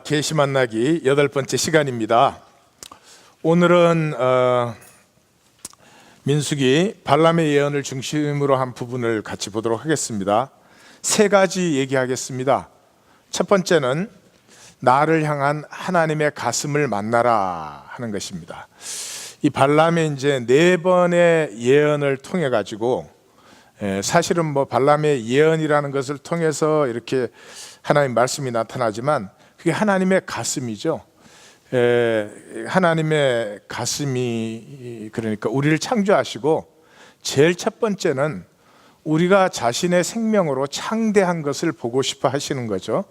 계시 만나기 8번째 시간입니다. 오늘은 민수기 발람의 예언을 중심으로 한 부분을 같이 보도록 하겠습니다. 세 가지 얘기하겠습니다. 첫 번째는 나를 향한 하나님의 가슴을 만나라 하는 것입니다. 이 발람의 이제 4번의 예언을 통해 가지고 사실은 발람의 예언이라는 것을 통해서 이렇게 하나님 말씀이 나타나지만 그게 하나님의 가슴이죠. 하나님의 가슴이 그러니까 우리를 창조하시고 제일 첫 번째는 우리가 자신의 생명으로 창대한 것을 보고 싶어 하시는 거죠.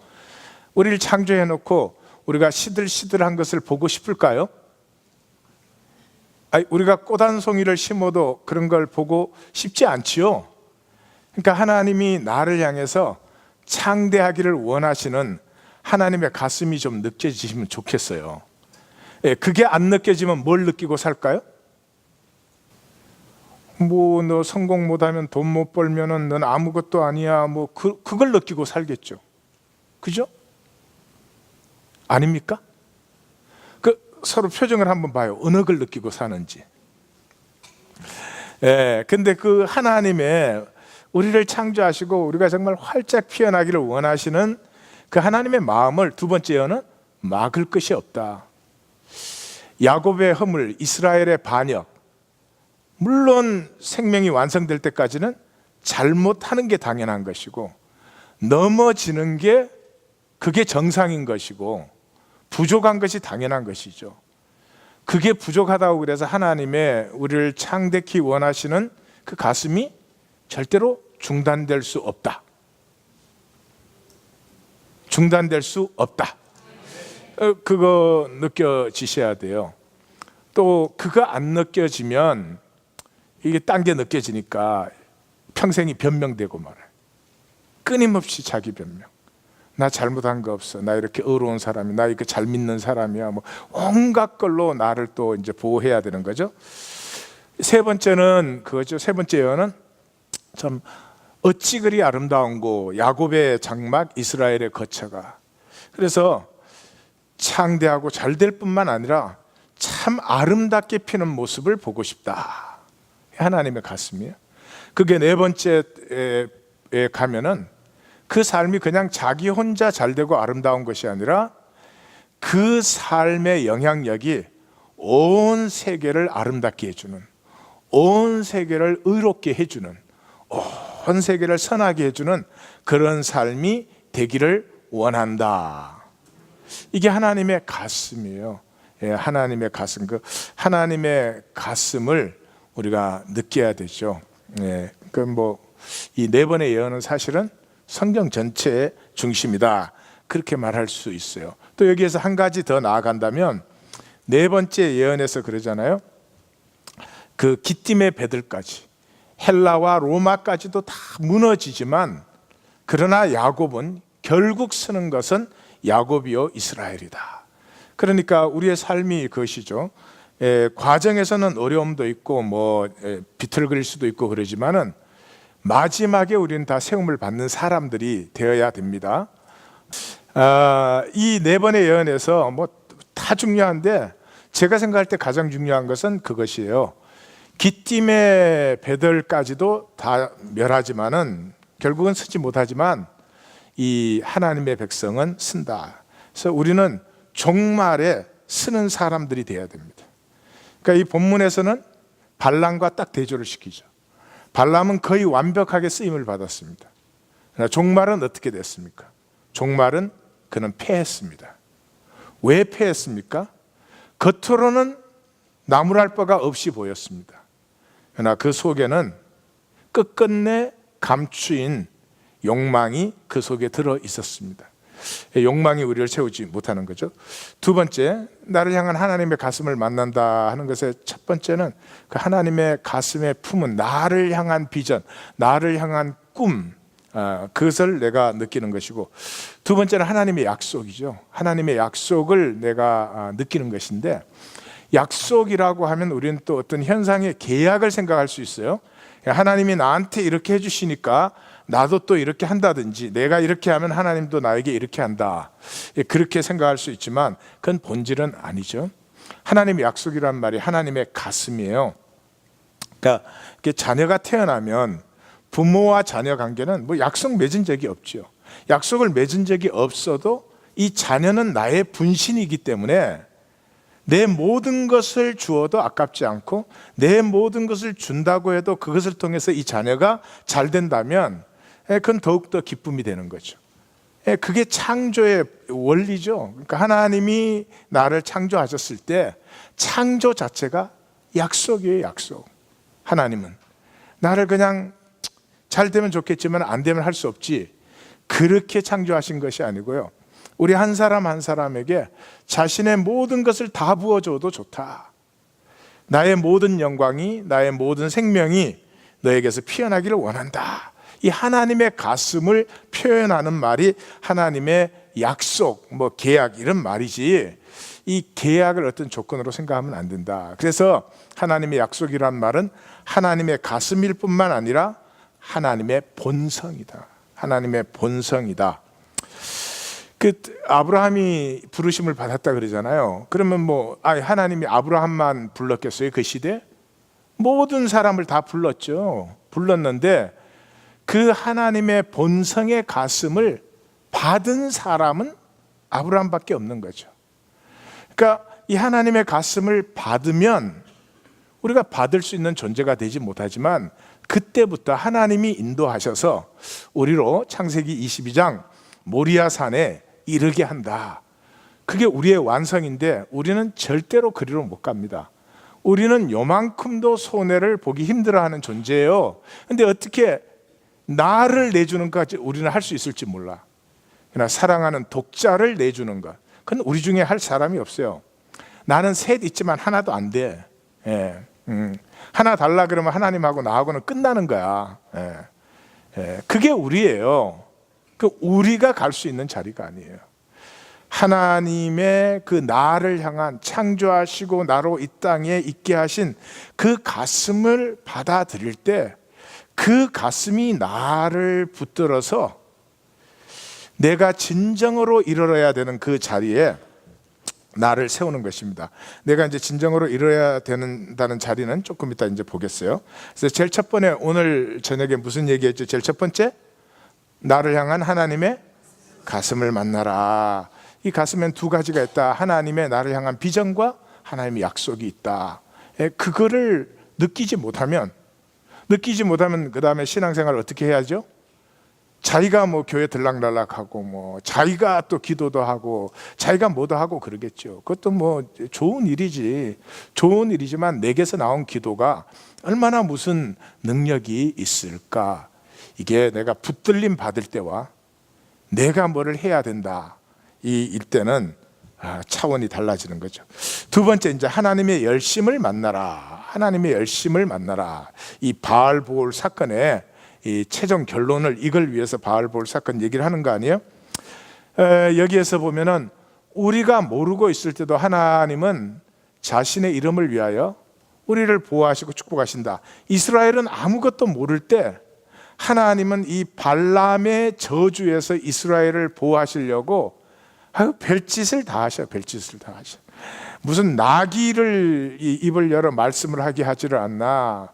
우리를 창조해 놓고 우리가 시들시들한 것을 보고 싶을까요? 우리가 꽃 한 송이를 심어도 그런 걸 보고 싶지 않지요. 그러니까 하나님이 나를 향해서 창대하기를 원하시는 하나님의 가슴이 좀 느껴지시면 좋겠어요. 그게 안 느껴지면 뭘 느끼고 살까요? 너 성공 못하면 돈 못 벌면은 넌 아무것도 아니야. 그걸 느끼고 살겠죠. 그죠? 아닙니까? 서로 표정을 한번 봐요. 어느 걸 느끼고 사는지. 근데 그 하나님의 우리를 창조하시고 우리가 정말 활짝 피어나기를 원하시는 그 하나님의 마음을 두 번째는 막을 것이 없다. 야곱의 허물, 이스라엘의 반역, 물론 생명이 완성될 때까지는 잘못하는 게 당연한 것이고 넘어지는 게 그게 정상인 것이고 부족한 것이 당연한 것이죠. 그게 부족하다고 그래서 하나님의 우리를 창대히 원하시는 그 가슴이 절대로 중단될 수 없다. 중단될 수 없다. 그거 느껴지셔야 돼요. 또 그거 안 느껴지면 이게 딴 게 느껴지니까 평생이 변명되고 말아요. 끊임없이 자기 변명. 나 잘못한 거 없어. 나 이렇게 의로운 사람이, 나 이렇게 잘 믿는 사람이야. 온갖 걸로 나를 또 이제 보호해야 되는 거죠. 세 번째는 그거죠. 세 번째 예언은 참 어찌 그리 아름다운고 야곱의 장막 이스라엘의 거처가. 그래서 창대하고 잘 될 뿐만 아니라 참 아름답게 피는 모습을 보고 싶다. 하나님의 가슴이에요. 그게 네 번째에 가면은 그 삶이 그냥 자기 혼자 잘 되고 아름다운 것이 아니라 그 삶의 영향력이 온 세계를 아름답게 해주는, 온 세계를 의롭게 해주는, 온 세계를 선하게 해주는 그런 삶이 되기를 원한다. 이게 하나님의 가슴이에요. 하나님의 가슴, 그 하나님의 가슴을 우리가 느껴야 되죠. 이 네 번의 예언은 사실은 성경 전체의 중심이다. 그렇게 말할 수 있어요. 또 여기에서 한 가지 더 나아간다면 네 번째 예언에서 그러잖아요. 그 기띔의 배들까지 헬라와 로마까지도 다 무너지지만 그러나 야곱은 결국 서는 것은 야곱이요 이스라엘이다. 그러니까 우리의 삶이 그것이죠. 과정에서는 어려움도 있고 비틀거릴 수도 있고 그러지만은 마지막에 우리는 다 세움을 받는 사람들이 되어야 됩니다. 이 네 번의 예언에서 다 중요한데 제가 생각할 때 가장 중요한 것은 그것이에요. 기띔의 배들까지도 다 멸하지만은 결국은 쓰지 못하지만 이 하나님의 백성은 쓴다. 그래서 우리는 종말에 쓰는 사람들이 되어야 됩니다. 그러니까 이 본문에서는 발람과 딱 대조를 시키죠. 발람은 거의 완벽하게 쓰임을 받았습니다. 그러나 종말은 어떻게 됐습니까? 종말은 그는 패했습니다. 왜 패했습니까? 겉으로는 나무랄 바가 없이 보였습니다. 그러나 그 속에는 끝끝내 감추인 욕망이 그 속에 들어 있었습니다. 욕망이 우리를 채우지 못하는 거죠. 두 번째, 나를 향한 하나님의 가슴을 만난다 하는 것의 첫 번째는 그 하나님의 가슴에 품은 나를 향한 비전, 나를 향한 꿈, 그것을 내가 느끼는 것이고, 두 번째는 하나님의 약속이죠. 하나님의 약속을 내가 느끼는 것인데, 약속이라고 하면 우리는 또 어떤 현상의 계약을 생각할 수 있어요. 하나님이 나한테 이렇게 해주시니까 나도 또 이렇게 한다든지, 내가 이렇게 하면 하나님도 나에게 이렇게 한다, 그렇게 생각할 수 있지만 그건 본질은 아니죠. 하나님의 약속이란 말이 하나님의 가슴이에요. 그러니까 자녀가 태어나면 부모와 자녀 관계는 뭐 약속 맺은 적이 없죠. 약속을 맺은 적이 없어도 이 자녀는 나의 분신이기 때문에 내 모든 것을 주어도 아깝지 않고, 내 모든 것을 준다고 해도 그것을 통해서 이 자녀가 잘 된다면 그건 더욱더 기쁨이 되는 거죠. 그게 창조의 원리죠. 그러니까 하나님이 나를 창조하셨을 때 창조 자체가 약속이에요. 약속. 하나님은 나를 그냥 잘 되면 좋겠지만 안 되면 할 수 없지, 그렇게 창조하신 것이 아니고요, 우리 한 사람 한 사람에게 자신의 모든 것을 다 부어줘도 좋다. 나의 모든 영광이, 나의 모든 생명이 너에게서 피어나기를 원한다. 이 하나님의 가슴을 표현하는 말이 하나님의 약속, 뭐 계약 이런 말이지, 이 계약을 어떤 조건으로 생각하면 안 된다. 그래서 하나님의 약속이란 말은 하나님의 가슴일 뿐만 아니라 하나님의 본성이다. 하나님의 본성이다. 아브라함이 부르심을 받았다 그러잖아요. 그러면 하나님이 아브라함만 불렀겠어요? 그 시대 모든 사람을 다 불렀죠. 불렀는데 그 하나님의 본성의 가슴을 받은 사람은 아브라함밖에 없는 거죠. 그러니까 이 하나님의 가슴을 받으면 우리가 받을 수 있는 존재가 되지 못하지만, 그때부터 하나님이 인도하셔서 우리로 창세기 22장 모리아 산에 이르게 한다. 그게 우리의 완성인데 우리는 절대로 그리로 못 갑니다. 우리는 요만큼도 손해를 보기 힘들어하는 존재예요. 근데 어떻게 나를 내주는 것까지 우리는 할 수 있을지 몰라. 그러나 사랑하는 독자를 내주는 것, 그건 우리 중에 할 사람이 없어요. 나는 셋 있지만 하나도 안 돼. 하나 달라 그러면 하나님하고 나하고는 끝나는 거야. 그게 우리예요. 우리가 갈 수 있는 자리가 아니에요. 하나님의 그 나를 향한, 창조하시고 나로 이 땅에 있게 하신 그 가슴을 받아들일 때 그 가슴이 나를 붙들어서 내가 진정으로 이르러야 되는 그 자리에 나를 세우는 것입니다. 내가 이제 진정으로 이뤄야 된다는 자리는 조금 이따 이제 보겠어요. 그래서 제일 첫 번째, 오늘 저녁에 무슨 얘기했죠? 제일 첫 번째, 나를 향한 하나님의 가슴을 만나라. 이 가슴엔 두 가지가 있다. 하나님의 나를 향한 비전과 하나님의 약속이 있다. 그거를 느끼지 못하면 그 다음에 신앙생활을 어떻게 해야죠? 자기가 교회 들락날락하고 자기가 또 기도도 하고 자기가 뭐도 하고 그러겠죠. 그것도 좋은 일이지만 내게서 나온 기도가 얼마나 무슨 능력이 있을까? 이게 내가 붙들림 받을 때와 내가 뭐를 해야 된다, 이때는 차원이 달라지는 거죠. 두 번째, 이제 하나님의 열심을 만나라. 하나님의 열심을 만나라. 이 바알보올 사건의 이 최종 결론을, 이걸 위해서 바알보올 사건 얘기를 하는 거 아니에요? 여기에서 보면은 우리가 모르고 있을 때도 하나님은 자신의 이름을 위하여 우리를 보호하시고 축복하신다. 이스라엘은 아무것도 모를 때 하나님은 이 발람의 저주에서 이스라엘을 보호하시려고 별짓을 다 하셔. 무슨 나귀를 입을 열어 말씀을 하게 하지를 않나.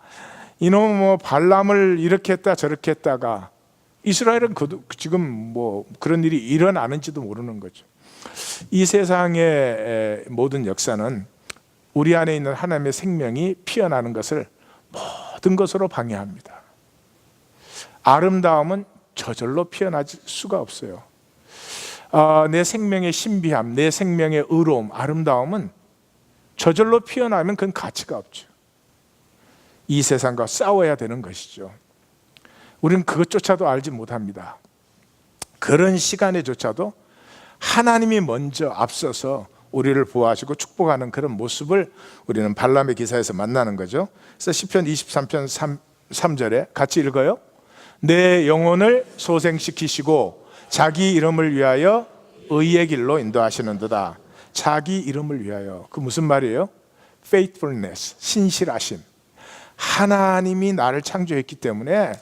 이놈 발람을 이렇게 했다 저렇게 했다가 이스라엘은 지금 그런 일이 일어나는지도 모르는 거죠. 이 세상의 모든 역사는 우리 안에 있는 하나님의 생명이 피어나는 것을 모든 것으로 방해합니다. 아름다움은 저절로 피어날 수가 없어요. 내 생명의 신비함, 내 생명의 의로움, 아름다움은 저절로 피어나면 그건 가치가 없죠. 이 세상과 싸워야 되는 것이죠. 우리는 그것조차도 알지 못합니다. 그런 시간에조차도 하나님이 먼저 앞서서 우리를 보호하시고 축복하는 그런 모습을 우리는 발람의 기사에서 만나는 거죠. 그래서 시편 23편 3절에 같이 읽어요. 내 영혼을 소생시키시고 자기 이름을 위하여 의의 길로 인도하시는도다. 자기 이름을 위하여, 그 무슨 말이에요? faithfulness, 신실하심. 하나님이 나를 창조했기 때문에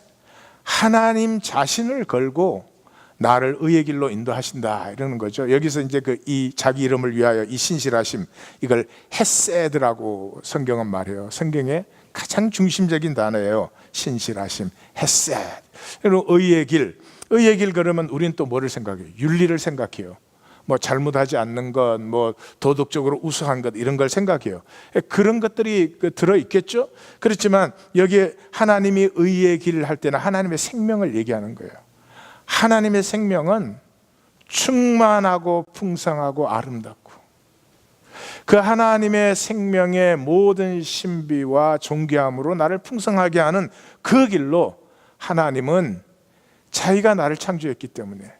하나님 자신을 걸고 나를 의의 길로 인도하신다 이러는 거죠. 여기서 이제 이 자기 이름을 위하여 이 신실하심, 이걸 헤세드라고 성경은 말해요. 성경의 가장 중심적인 단어예요. 신실하심, 헤세드. 그리고 의의 길 그러면 우리는 또 뭐를 생각해요? 윤리를 생각해요. 뭐 잘못하지 않는 것, 뭐 도덕적으로 우수한 것, 이런 걸 생각해요. 그런 것들이 들어있겠죠. 그렇지만 여기에 하나님이 의의 길을 할 때는 하나님의 생명을 얘기하는 거예요. 하나님의 생명은 충만하고 풍성하고 아름답고, 그 하나님의 생명의 모든 신비와 존귀함으로 나를 풍성하게 하는 그 길로 하나님은 자기가 나를 창조했기 때문에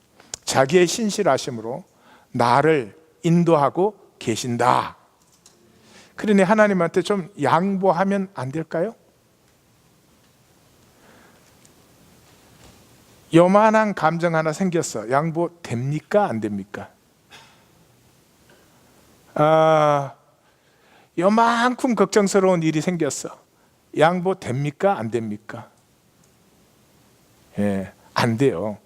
자기의 신실하심으로 나를 인도하고 계신다. 그러니 하나님한테 좀 양보하면 안 될까요? 요만한 감정 하나 생겼어. 양보 됩니까? 안 됩니까? 요만큼 걱정스러운 일이 생겼어. 양보 됩니까? 안 됩니까? 예, 안 돼요.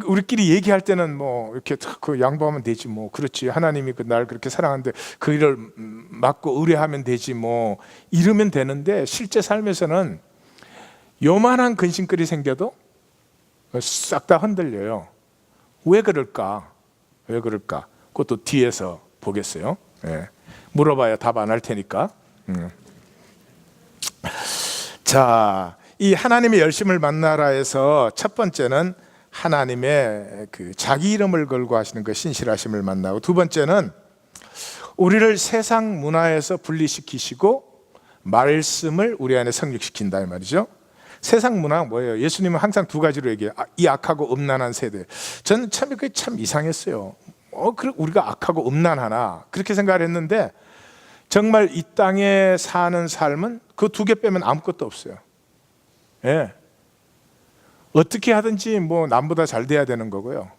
우리끼리 얘기할 때는 뭐 이렇게 양보하면 되지 뭐, 그렇지, 하나님이 날 그렇게 사랑하는데 그 일을 맡고 의뢰하면 되지 뭐, 이러면 되는데, 실제 삶에서는 요만한 근심거리 생겨도 싹 다 흔들려요. 왜 그럴까? 왜 그럴까? 그것도 뒤에서 보겠어요. 예. 물어봐야 답 안 할 테니까. 자, 이 하나님의 열심을 만나라에서 첫 번째는 하나님의 자기 이름을 걸고 하시는 그 신실하심을 만나고, 두 번째는 우리를 세상 문화에서 분리시키시고 말씀을 우리 안에 성육시킨다 이 말이죠. 세상 문화가 뭐예요? 예수님은 항상 두 가지로 얘기해요. 이 악하고 음란한 세대. 저는 참 그게 참 이상했어요. 우리가 악하고 음란하나 그렇게 생각을 했는데, 정말 이 땅에 사는 삶은 그 두 개 빼면 아무것도 없어요. 예. 어떻게 하든지 뭐 남보다 잘 돼야 되는 거고요.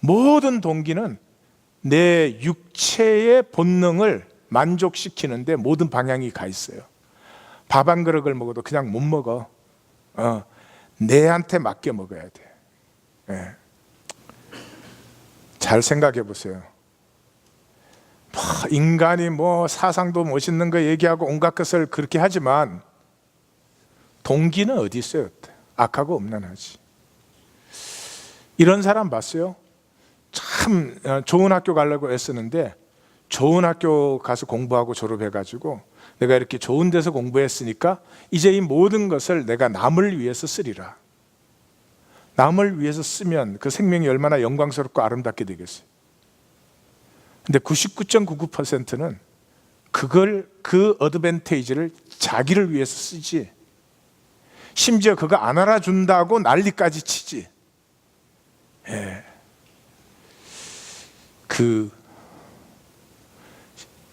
모든 동기는 내 육체의 본능을 만족시키는데 모든 방향이 가 있어요. 밥 한 그릇을 먹어도 그냥 못 먹어. 내한테 맡겨 먹어야 돼. 예. 잘 생각해 보세요. 인간이 뭐 사상도 멋있는 거 얘기하고 온갖 것을 그렇게 하지만 동기는 어디 있어요? 악하고 음란하지. 이런 사람 봤어요? 참 좋은 학교 가려고 애쓰는데, 좋은 학교 가서 공부하고 졸업해가지고 내가 이렇게 좋은 데서 공부했으니까 이제 이 모든 것을 내가 남을 위해서 쓰리라. 남을 위해서 쓰면 그 생명이 얼마나 영광스럽고 아름답게 되겠어요. 근데 99.99%는 그 어드밴테이지를 자기를 위해서 쓰지, 심지어 그거 안 알아준다고 난리까지 치지. 예.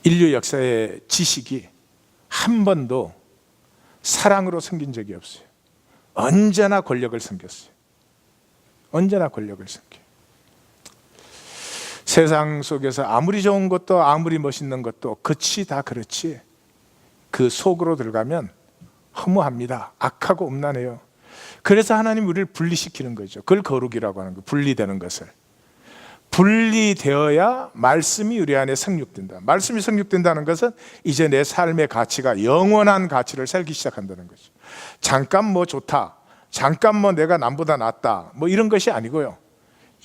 인류 역사의 지식이 한 번도 사랑으로 섬긴 적이 없어요. 언제나 권력을 섬겼어요. 언제나 권력을 섬겨요. 세상 속에서 아무리 좋은 것도 아무리 멋있는 것도 끝이 다 그렇지, 그 속으로 들어가면 허무합니다. 악하고 음란해요. 그래서 하나님 우리를 분리시키는 거죠. 그걸 거룩이라고 하는 거예요. 분리되는 것을. 분리되어야 말씀이 우리 안에 성육된다. 말씀이 성육된다는 것은 이제 내 삶의 가치가 영원한 가치를 살기 시작한다는 거죠. 잠깐 뭐 좋다, 잠깐 뭐 내가 남보다 낫다, 뭐 이런 것이 아니고요,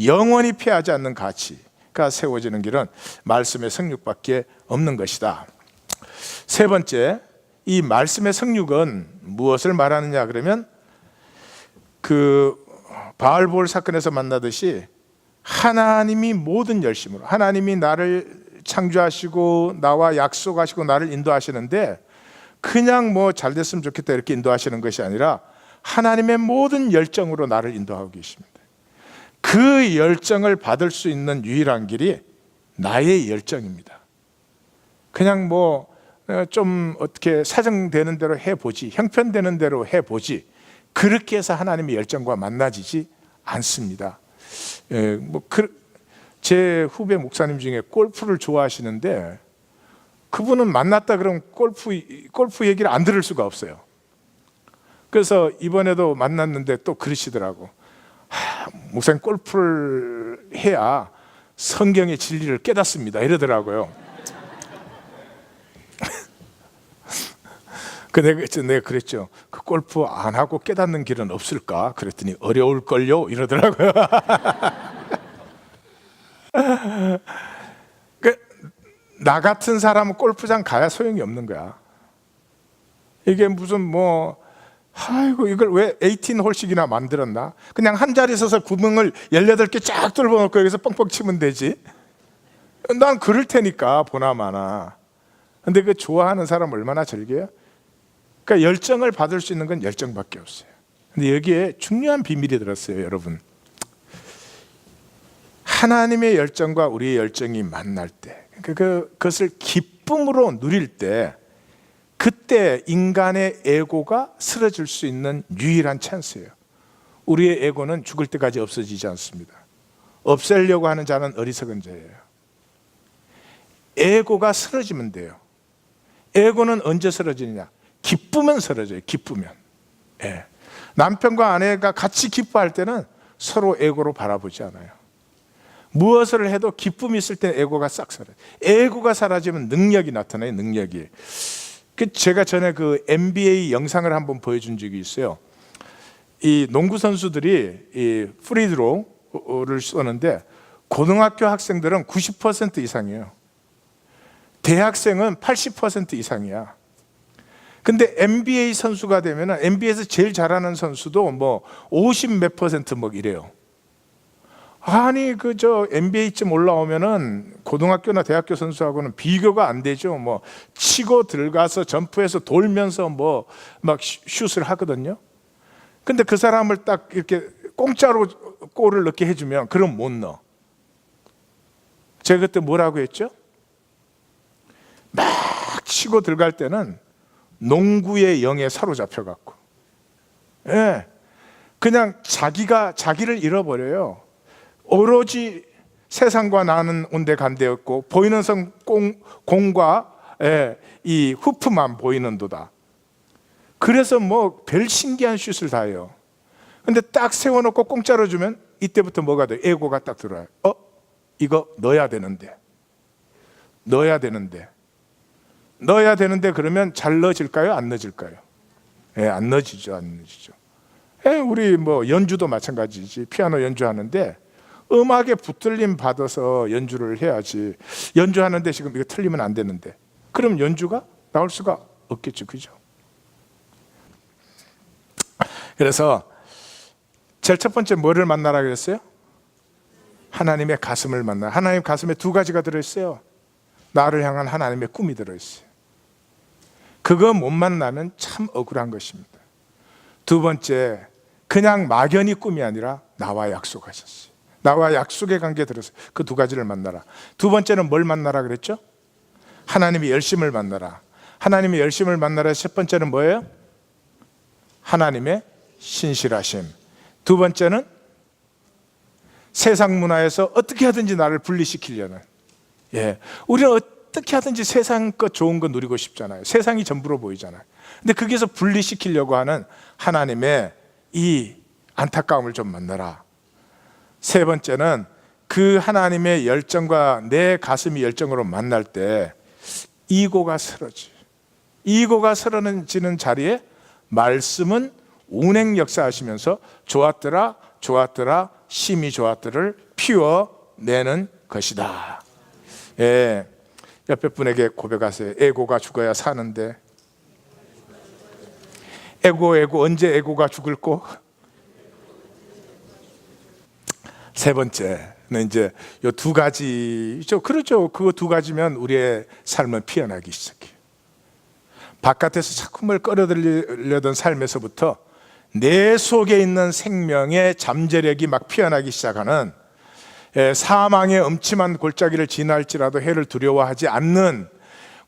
영원히 피하지 않는 가치가 세워지는 길은 말씀의 성육밖에 없는 것이다. 세 번째, 이 말씀의 성육은 무엇을 말하느냐 그러면, 바알볼 사건에서 만나듯이 하나님이 모든 열심으로, 하나님이 나를 창조하시고 나와 약속하시고 나를 인도하시는데, 그냥 뭐 잘 됐으면 좋겠다 이렇게 인도하시는 것이 아니라 하나님의 모든 열정으로 나를 인도하고 계십니다. 그 열정을 받을 수 있는 유일한 길이 나의 열정입니다. 그냥 뭐 좀 어떻게 사정되는 대로 해보지, 형편되는 대로 해보지, 그렇게 해서 하나님의 열정과 만나지지 않습니다. 제 후배 목사님 중에 골프를 좋아하시는데, 그분은 만났다 그러면 골프 얘기를 안 들을 수가 없어요. 그래서 이번에도 만났는데 또 그러시더라고. 목사님, 골프를 해야 성경의 진리를 깨닫습니다 이러더라고요. 내가 그랬죠. 그 골프 안 하고 깨닫는 길은 없을까? 그랬더니 어려울걸요 이러더라고요. 나 같은 사람은 골프장 가야 소용이 없는 거야. 이게 무슨 아이고, 이걸 왜 18홀씩이나 만들었나? 그냥 한 자리에 서서 구멍을 18개 쫙 뚫어놓고 여기서 뻥뻥 치면 되지. 난 그럴 테니까 보나마나. 근데 그 좋아하는 사람 얼마나 즐겨요? 그러니까 열정을 받을 수 있는 건 열정밖에 없어요. 근데 여기에 중요한 비밀이 들었어요, 여러분. 하나님의 열정과 우리의 열정이 만날 때, 그것을 기쁨으로 누릴 때, 그때 인간의 에고가 쓰러질 수 있는 유일한 찬스예요. 우리의 에고는 죽을 때까지 없어지지 않습니다. 없애려고 하는 자는 어리석은 자예요. 에고가 쓰러지면 돼요. 에고는 언제 쓰러지느냐? 기쁘면 쓰러져요. 기쁘면. 예. 남편과 아내가 같이 기뻐할 때는 서로 에고로 바라보지 않아요. 무엇을 해도 기쁨이 있을 때 에고가 싹 사라져요. 에고가 사라지면 능력이 나타나요. 능력이. 제가 전에 그 NBA 영상을 한번 보여준 적이 있어요. 이 농구 선수들이 이 프리드로를 쏘는데 고등학교 학생들은 90% 이상이에요. 대학생은 80% 이상이야. 근데 NBA 선수가 되면은 NBA에서 제일 잘하는 선수도 50 몇 퍼센트 이래요. 아니 NBA쯤 올라오면은 고등학교나 대학교 선수하고는 비교가 안 되죠. 치고 들어가서 점프해서 돌면서 막 슛을 하거든요. 근데 그 사람을 딱 이렇게 공짜로 골을 넣게 해주면 그럼 못 넣어. 제가 그때 뭐라고 했죠? 막 치고 들어갈 때는 농구의 영에 사로잡혀갖고, 예, 그냥 자기를 잃어버려요. 오로지 세상과 나는 온데간데였고 보이는 선 공과 이 후프만 보이는도다. 그래서 별 신기한 슛을 다 해요. 근데 딱 세워놓고 공짜로 주면 이때부터 뭐가 돼요? 에고가 딱 들어와요. 이거 넣어야 되는데 그러면 잘 넣어질까요? 안 넣어질까요? 안 넣어지죠. 우리 연주도 마찬가지지. 피아노 연주하는데 음악에 붙들림 받아서 연주를 해야지. 연주하는데 지금 이거 틀리면 안 되는데 그럼 연주가 나올 수가 없겠죠. 그죠? 그래서 제일 첫 번째 뭐를 만나라 그랬어요? 하나님의 가슴을 만나. 하나님 가슴에 두 가지가 들어있어요. 나를 향한 하나님의 꿈이 들어있어요. 그거 못 만나면 참 억울한 것입니다. 두 번째, 그냥 막연히 꿈이 아니라 나와 약속하셨어요. 나와 약속의 관계에 들어서 그 두 가지를 만나라. 두 번째는 뭘 만나라 그랬죠? 하나님의 열심을 만나라. 하나님의 열심을 만나라. 첫 번째는 뭐예요? 하나님의 신실하심. 두 번째는 세상 문화에서 어떻게 하든지 나를 분리시키려는, 우리는 어떻게 하든지 세상 것 좋은 거 누리고 싶잖아요. 세상이 전부로 보이잖아요. 근데 거기서 분리시키려고 하는 하나님의 이 안타까움을 좀 만나라. 세 번째는 그 하나님의 열정과 내 가슴이 열정으로 만날 때 이고가 쓰러져요. 이고가 쓰러지는 자리에 말씀은 운행 역사하시면서 좋았더라 심히 좋았더를 피워내는 것이다. 옆에 분에게 고백하세요. 에고가 죽어야 사는데. 에고 언제 에고가 죽을꼬? 세 번째는 이제 요 두 가지죠. 그렇죠. 그거 두 가지면 우리의 삶은 피어나기 시작해요. 바깥에서 자꾸 뭘 끌어들이려던 삶에서부터 내 속에 있는 생명의 잠재력이 막 피어나기 시작하는, 사망의 음침한 골짜기를 지날지라도 해를 두려워하지 않는,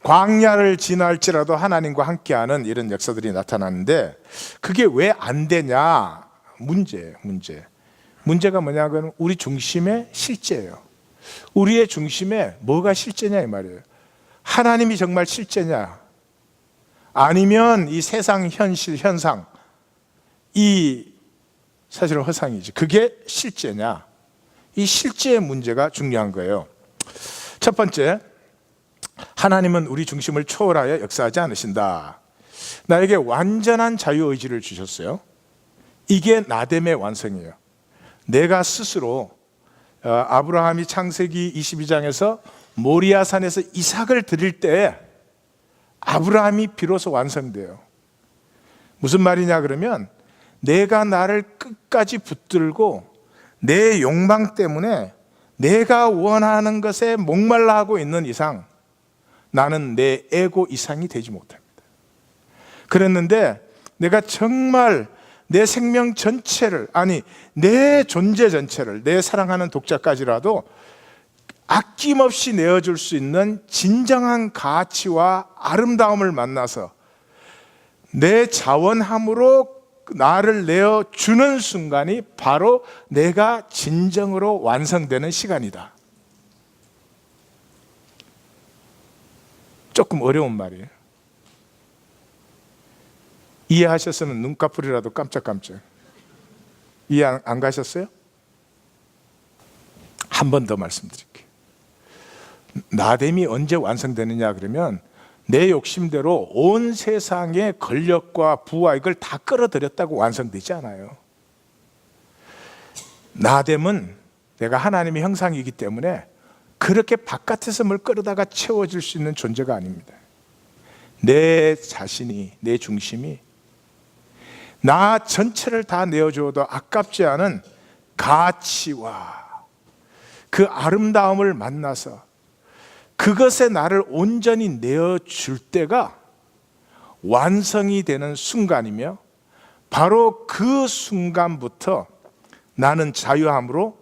광야를 지날지라도 하나님과 함께하는 이런 역사들이 나타나는데, 그게 왜 안 되냐? 문제가 뭐냐면 우리 중심의 실제예요. 우리의 중심에 뭐가 실제냐 이 말이에요. 하나님이 정말 실제냐? 아니면 이 세상 현실 현상, 이 사실은 허상이지. 그게 실제냐? 이 실제의 문제가 중요한 거예요. 첫 번째, 하나님은 우리 중심을 초월하여 역사하지 않으신다. 나에게 완전한 자유의지를 주셨어요. 이게 나됨의 완성이에요. 내가 스스로 아브라함이 창세기 22장에서 모리아산에서 이삭을 드릴 때 아브라함이 비로소 완성돼요. 무슨 말이냐 그러면 내가 나를 끝까지 붙들고 내 욕망 때문에 내가 원하는 것에 목말라 하고 있는 이상 나는 내 에고 이상이 되지 못합니다. 그랬는데 내가 정말 내 생명 전체를, 아니 내 존재 전체를, 내 사랑하는 독자까지라도 아낌없이 내어줄 수 있는 진정한 가치와 아름다움을 만나서 내 자원함으로 나를 내어주는 순간이 바로 내가 진정으로 완성되는 시간이다. 조금 어려운 말이에요. 이해하셨으면 눈꺼풀이라도 깜짝깜짝. 이해 안 가셨어요? 한 번 더 말씀드릴게요. 나됨이 언제 완성되느냐 그러면 내 욕심대로 온 세상의 권력과 부와 이걸 다 끌어들였다고 완성되지 않아요. 나됨은 내가 하나님의 형상이기 때문에 그렇게 바깥에서 뭘 끌어다가 채워질 수 있는 존재가 아닙니다. 내 자신이, 내 중심이 나 전체를 다 내어주어도 아깝지 않은 가치와 그 아름다움을 만나서 그것에 나를 온전히 내어줄 때가 완성이 되는 순간이며 바로 그 순간부터 나는 자유함으로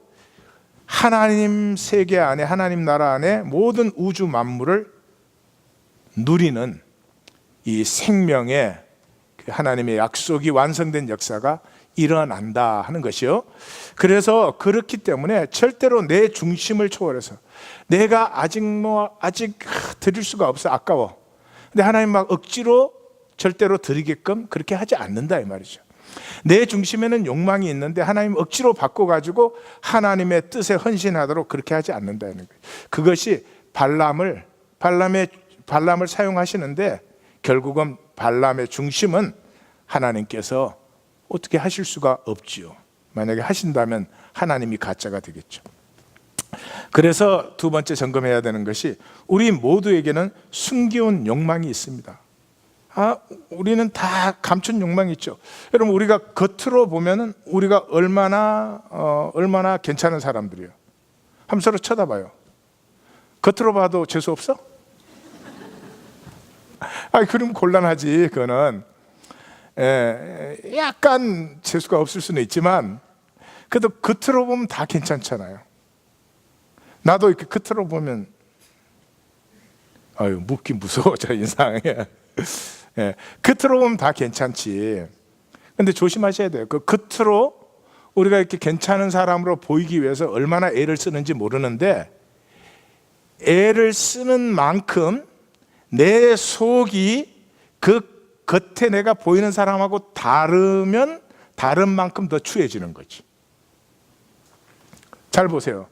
하나님 세계 안에, 하나님 나라 안에 모든 우주 만물을 누리는 이 생명의 하나님의 약속이 완성된 역사가 일어난다 하는 것이요. 그래서 그렇기 때문에 절대로 내 중심을 초월해서 내가 아직 드릴 수가 없어, 아까워. 근데 하나님 막 억지로 절대로 드리게끔 그렇게 하지 않는다 이 말이죠. 내 중심에는 욕망이 있는데 하나님 억지로 바꿔가지고 하나님의 뜻에 헌신하도록 그렇게 하지 않는다는 거예요. 그것이 발람을 사용하시는데 결국은 발람의 중심은 하나님께서 어떻게 하실 수가 없지요. 만약에 하신다면 하나님이 가짜가 되겠죠. 그래서 두 번째 점검해야 되는 것이 우리 모두에게는 숨겨온 욕망이 있습니다. 우리는 다 감춘 욕망이 있죠. 여러분, 우리가 겉으로 보면은 우리가 얼마나 괜찮은 사람들이에요. 한번 서로 쳐다봐요. 겉으로 봐도 재수 없어? 그럼 곤란하지. 그거는 약간 재수가 없을 수는 있지만 그래도 겉으로 보면 다 괜찮잖아요. 나도 이렇게 겉으로 보면 묻기 무서워, 저 인상에. 겉으로 보면 다 괜찮지. 근데 조심하셔야 돼요. 그 겉으로 우리가 이렇게 괜찮은 사람으로 보이기 위해서 얼마나 애를 쓰는지 모르는데 애를 쓰는 만큼 내 속이 그 겉에 내가 보이는 사람하고 다르면 다른 만큼 더 추해지는 거지. 잘 보세요.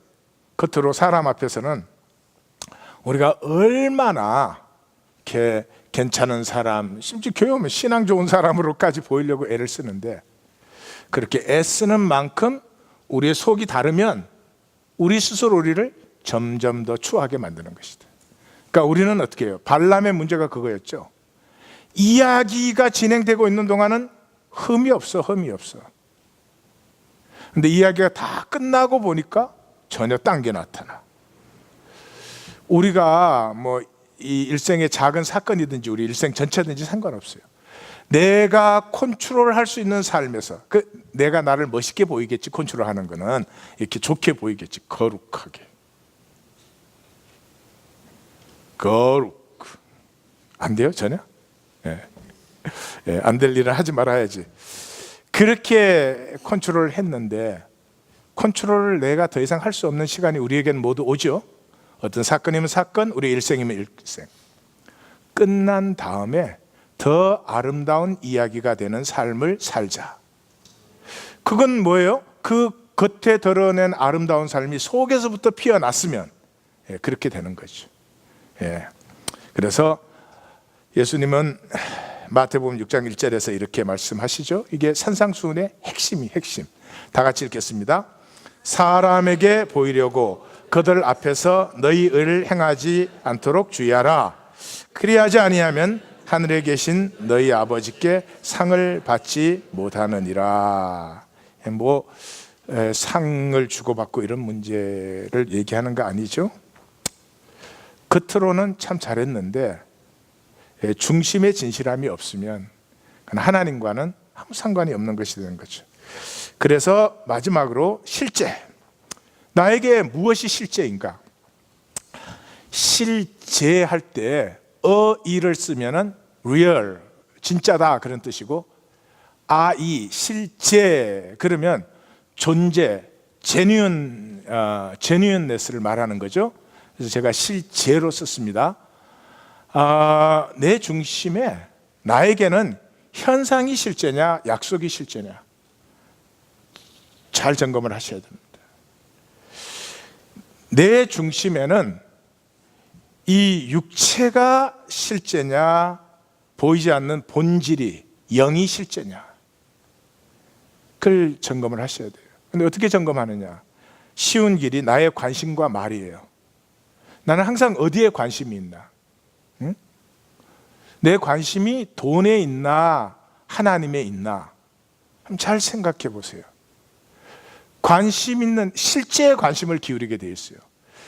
겉으로 사람 앞에서는 우리가 얼마나 이렇게 괜찮은 사람, 심지어 교회 오면 신앙 좋은 사람으로까지 보이려고 애를 쓰는데 그렇게 애쓰는 만큼 우리의 속이 다르면 우리 스스로 우리를 점점 더 추하게 만드는 것이다. 그러니까 우리는 어떻게 해요? 발람의 문제가 그거였죠. 이야기가 진행되고 있는 동안은 흠이 없어. 근데 이야기가 다 끝나고 보니까 전혀 딴 게 나타나. 우리가 이 일생의 작은 사건이든지 우리 일생 전체든지 상관없어요. 내가 컨트롤할 수 있는 삶에서 내가 나를 멋있게 보이겠지. 컨트롤하는 거는 이렇게 좋게 보이겠지. 거룩하게. 안 돼요 전혀? 안 될 일은 하지 말아야지. 그렇게 컨트롤을 했는데 컨트롤을 내가 더 이상 할 수 없는 시간이 우리에게는 모두 오죠. 어떤 사건이면 사건, 우리 일생이면 일생. 끝난 다음에 더 아름다운 이야기가 되는 삶을 살자. 그건 뭐예요? 그 겉에 드러낸 아름다운 삶이 속에서부터 피어났으면 그렇게 되는 거죠. 그래서 예수님은 마태복음 6장 1절에서 이렇게 말씀하시죠. 이게 산상수훈의 핵심. 다 같이 읽겠습니다. 사람에게 보이려고 그들 앞에서 너희 의를 행하지 않도록 주의하라. 그리하지 아니하면 하늘에 계신 너희 아버지께 상을 받지 못하느니라. 상을 주고받고 이런 문제를 얘기하는 거 아니죠? 겉으로는 참 잘했는데 중심에 진실함이 없으면 하나님과는 아무 상관이 없는 것이 되는 거죠. 그래서 마지막으로 실제, 나에게 무엇이 실제인가? 실제할 때 어이를 쓰면은 real, 진짜다 그런 뜻이고, 실제 그러면 존재, genuineness를 말하는 거죠. 그래서 제가 실제로 썼습니다. 내 중심에 나에게는 현상이 실제냐 약속이 실제냐 잘 점검을 하셔야 됩니다. 내 중심에는 이 육체가 실제냐 보이지 않는 본질이 영이 실제냐 그걸 점검을 하셔야 돼요. 근데 어떻게 점검하느냐? 쉬운 길이 나의 관심과 말이에요. 나는 항상 어디에 관심이 있나? 응? 내 관심이 돈에 있나 하나님에 있나? 한번 잘 생각해 보세요. 관심 있는 실제에 관심을 기울이게 돼 있어요.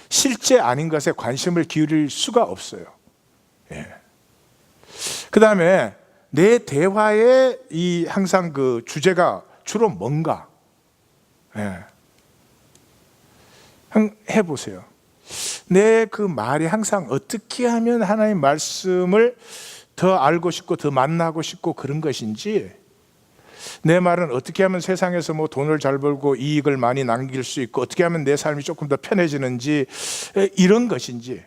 실제 아닌 것에 관심을 기울일 수가 없어요. 그 다음에 내 대화의 항상 그 주제가 주로 뭔가? 해보세요. 내 그 말이 항상 어떻게 하면 하나님 말씀을 더 알고 싶고 더 만나고 싶고 그런 것인지, 내 말은 어떻게 하면 세상에서 뭐 돈을 잘 벌고 이익을 많이 남길 수 있고 어떻게 하면 내 삶이 조금 더 편해지는지 이런 것인지.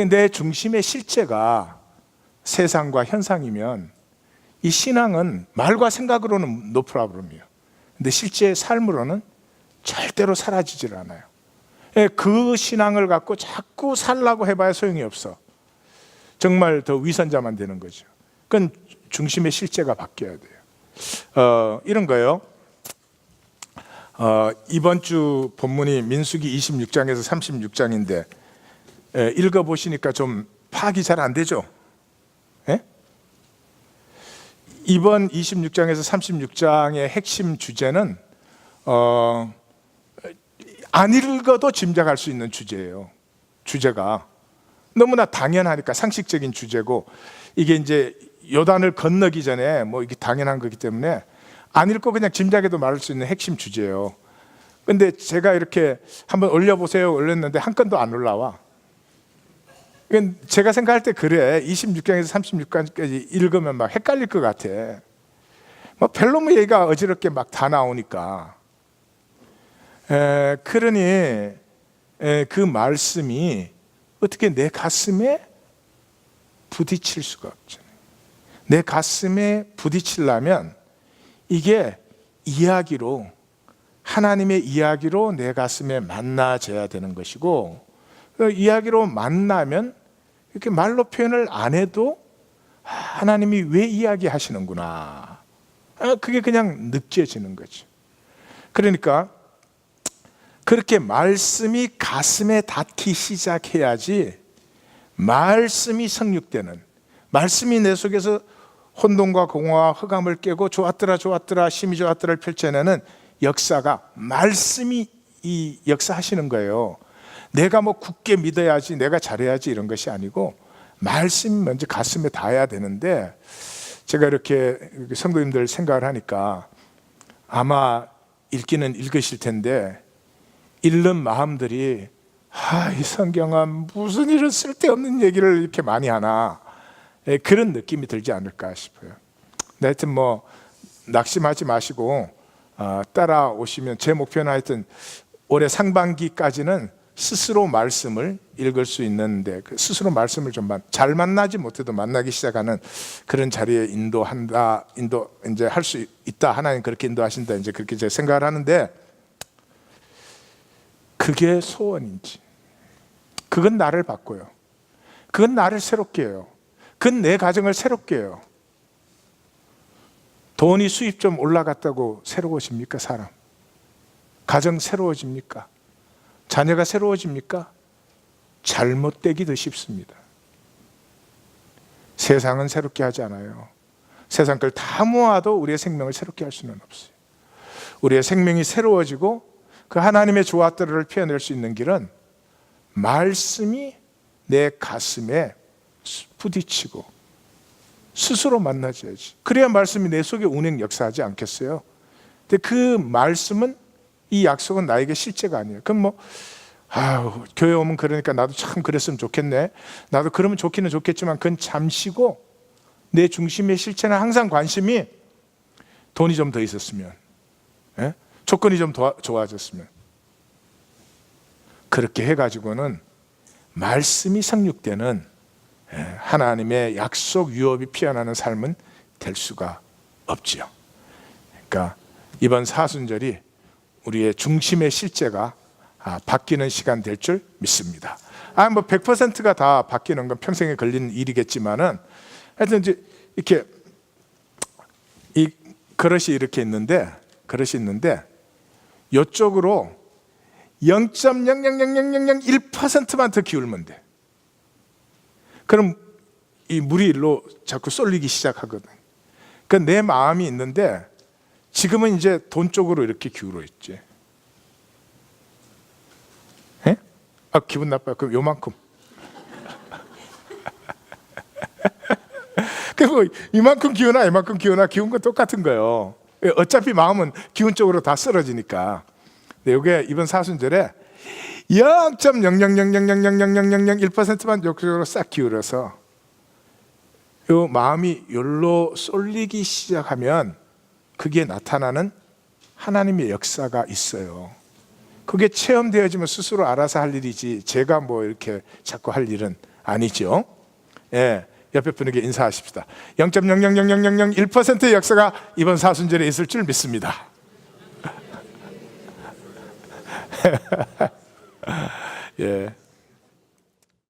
내 중심의 실제가 세상과 현상이면 이 신앙은 말과 생각으로는 no problem이에요. 근데 실제 삶으로는 절대로 사라지질 않아요. 그 신앙을 갖고 자꾸 살라고 해봐야 소용이 없어. 정말 더 위선자만 되는 거죠. 그건 중심의 실제가 바뀌어야 돼요. 이런 거예요. 이번 주 본문이 민수기 26장에서 36장인데 읽어보시니까 좀 파악이 잘 안 되죠? 이번 26장에서 36장의 핵심 주제는 안 읽어도 짐작할 수 있는 주제예요. 주제가 너무나 당연하니까 상식적인 주제고, 이게 이제 요단을 건너기 전에 뭐 이게 당연한 거기 때문에 안 읽고 그냥 짐작해도 말할 수 있는 핵심 주제예요. 근데 제가 이렇게 한번 올려보세요 올렸는데 한 건도 안 올라와. 제가 생각할 때 그래. 26장에서 36장까지 읽으면 막 헷갈릴 것 같아. 뭐 별로 뭐 얘기가 어지럽게 막 다 나오니까. 그러니 그 말씀이 어떻게 내 가슴에 부딪힐 수가 없잖아요. 내 가슴에 부딪히려면 이게 이야기로, 하나님의 이야기로 내 가슴에 만나져야 되는 것이고, 그 이야기로 만나면 이렇게 말로 표현을 안 해도 하나님이 왜 이야기하시는구나, 그게 그냥 느껴지는 거죠. 그러니까 그렇게 말씀이 가슴에 닿기 시작해야지 말씀이 성육되는, 말씀이 내 속에서 혼돈과 공허와 흑암을 깨고 좋았더라 심히 좋았더라를 펼쳐내는 역사가 말씀이 이 역사하시는 거예요. 내가 뭐 굳게 믿어야지, 내가 잘해야지 이런 것이 아니고 말씀이 먼저 가슴에 닿아야 되는데, 제가 이렇게 성도님들 생각을 하니까 아마 읽기는 읽으실 텐데 읽는 마음들이 이 성경은 무슨 이런 쓸데없는 얘기를 이렇게 많이 하나, 그런 느낌이 들지 않을까 싶어요. 하여튼 뭐 낙심하지 마시고 따라오시면, 제 목표는 하여튼 올해 상반기까지는 스스로 말씀을 읽을 수 있는데 그 스스로 말씀을 좀 잘 만나지 못해도 만나기 시작하는 그런 자리에 인도 이제 할 수 있다. 하나님 그렇게 인도하신다. 이제 그렇게 제가 생각을 하는데 그게 소원인지, 그건 나를 바꿔요. 그건 나를 새롭게 해요. 그건 내 가정을 새롭게 해요. 돈이 수입 좀 올라갔다고 새로워집니까? 사람 가정 새로워집니까? 자녀가 새로워집니까? 잘못되기도 쉽습니다. 세상은 새롭게 하지 않아요. 세상 걸 다 모아도 우리의 생명을 새롭게 할 수는 없어요. 우리의 생명이 새로워지고 그 하나님의 조화들을 피워낼 수 있는 길은 말씀이 내 가슴에 부딪히고 스스로 만나줘야지. 그래야 말씀이 내 속에 운행 역사하지 않겠어요? 근데 그 말씀은, 이 약속은 나에게 실제가 아니에요. 그럼 뭐 교회 오면 그러니까 나도 참 그랬으면 좋겠네, 나도 그러면 좋기는 좋겠지만 그건 잠시고 내 중심의 실체는 항상 관심이 돈이 좀 더 있었으면, 조건이 좀 좋아졌으면, 그렇게 해가지고는 말씀이 성육되는 하나님의 약속 유업이 피어나는 삶은 될 수가 없지요. 그러니까 이번 사순절이 우리의 중심의 실제가 바뀌는 시간 될 줄 믿습니다. 뭐 100%가 다 바뀌는 건 평생에 걸리는 일이겠지만은 하여튼 이제 이렇게 이 그릇이 이렇게 있는데, 이쪽으로 0.0000001%만 더 기울면 돼. 그럼 이 물이 일로 자꾸 쏠리기 시작하거든. 그러니까 내 마음이 있는데 지금은 이제 돈 쪽으로 이렇게 기울어 있지. 기분 나빠요. 그럼 요만큼. 뭐 이만큼 기우나 이만큼 기우나 기운 건 똑같은 거예요. 어차피 마음은 기운 쪽으로 다 쓰러지니까. 근데 이게 이번 사순절에 0.000000001%만 이쪽으로 싹 기울여서 요 마음이 여기로 쏠리기 시작하면 그게 나타나는 하나님의 역사가 있어요. 그게 체험되어지면 스스로 알아서 할 일이지 제가 뭐 이렇게 자꾸 할 일은 아니죠. 옆에 분에게 인사하십시다. 0.0000001%의 역사가 이번 사순절에 있을 줄 믿습니다. 예.